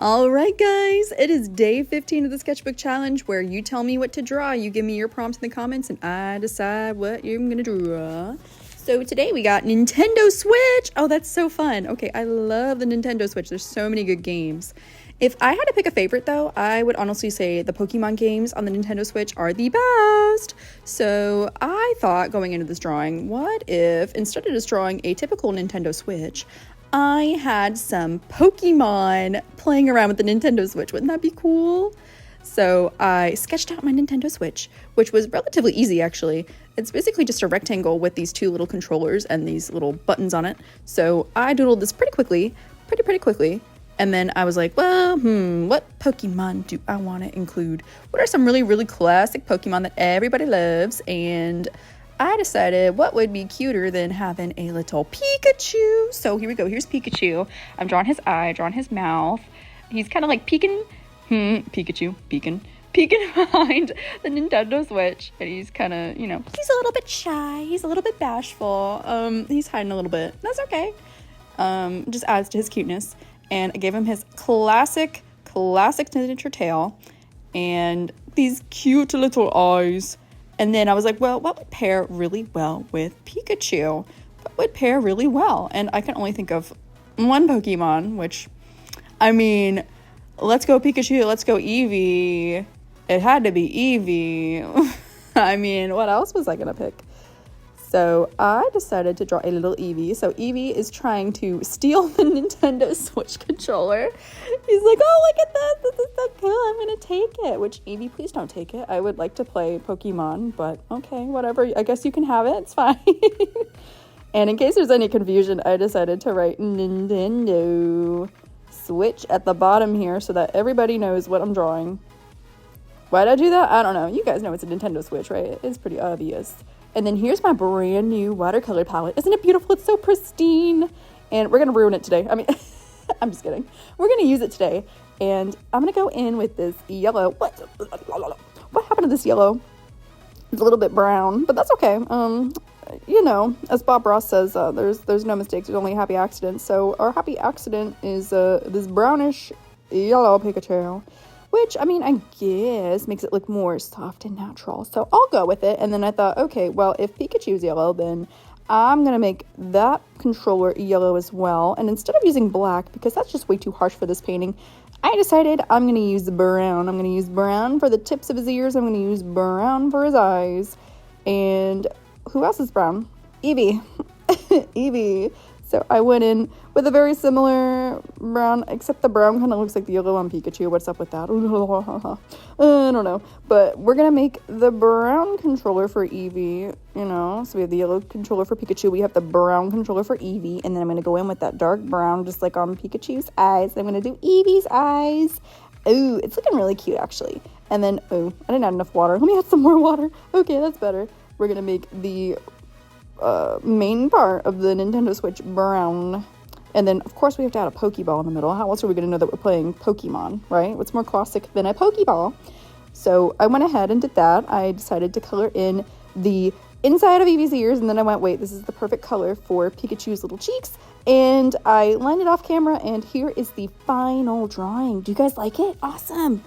All right, guys, it is day 15 of the sketchbook challenge where you tell me what to draw. You give me your prompts in the comments and I decide what you're gonna draw. So today we got Nintendo Switch. Oh, that's so fun. Okay, I love the Nintendo Switch. There's so many good games. If I had to pick a favorite though, I would honestly say the Pokemon games on the Nintendo Switch are the best. So I thought going into this drawing, what if instead of just drawing a typical Nintendo Switch, I had some Pokemon playing around with the Nintendo Switch. Wouldn't that be cool? So I sketched out my Nintendo Switch, which was relatively easy actually. It's basically just a rectangle with these two little controllers and these little buttons on it. So I doodled this pretty quickly. And then I was like, well, what Pokemon do I want to include? What are some really classic Pokemon that everybody loves? And I decided what would be cuter than having a little Pikachu. So here we go. Here's Pikachu. I'm drawing his eye, drawing his mouth. He's kind of like peeking behind the Nintendo Switch. And he's kind of, he's a little bit shy. He's a little bit bashful. He's hiding a little bit. That's okay. Just adds to his cuteness. And I gave him his classic signature tail and these cute little eyes. And then I was like, well, what would pair really well with Pikachu? What would pair really well? And I can only think of one Pokemon, which, let's go Pikachu, let's go Eevee. It had to be Eevee. What else was I going to pick? So I decided to draw a little Eevee. So Eevee is trying to steal the Nintendo Switch controller. He's like, oh, look at this. This is so cool. I'm going to take it. Which, Eevee, please don't take it. I would like to play Pokemon, but okay, whatever. I guess you can have it. It's fine. And in case there's any confusion, I decided to write Nintendo Switch at the bottom here so that everybody knows what I'm drawing. Why'd I do that? I don't know. You guys know it's a Nintendo Switch, right? It's pretty obvious. And then here's my brand new watercolor palette. Isn't it beautiful? It's so pristine. And we're going to ruin it today. I'm just kidding. We're going to use it today. And I'm going to go in with this yellow. What happened to this yellow? It's a little bit brown, but that's okay. As Bob Ross says, there's no mistakes. There's only happy accidents. So our happy accident is this brownish yellow Pikachu. Which, I guess makes it look more soft and natural. So I'll go with it. And then I thought, okay, well, if Pikachu's yellow, then I'm going to make that controller yellow as well. And instead of using black, because that's just way too harsh for this painting, I decided I'm going to use brown. I'm going to use brown for the tips of his ears. I'm going to use brown for his eyes. And who else is brown? Eevee. Eevee. So I went in with a very similar brown, except the brown kind of looks like the yellow on Pikachu. What's up with that? I don't know. But we're going to make the brown controller for Eevee, So we have the yellow controller for Pikachu. We have the brown controller for Eevee. And then I'm going to go in with that dark brown, just like on Pikachu's eyes. I'm going to do Eevee's eyes. Ooh, it's looking really cute, actually. And then, I didn't add enough water. Let me add some more water. Okay, that's better. We're going to make the main part of the Nintendo Switch brown. And then, of course, we have to add a Pokeball in the middle. How else are we going to know that we're playing Pokemon, right? What's more classic than a Pokeball? So I went ahead and did that. I decided to color in the inside of Eevee's ears, and then I went, wait, this is the perfect color for Pikachu's little cheeks. And I lined it off camera, and here is the final drawing. Do you guys like it? Awesome.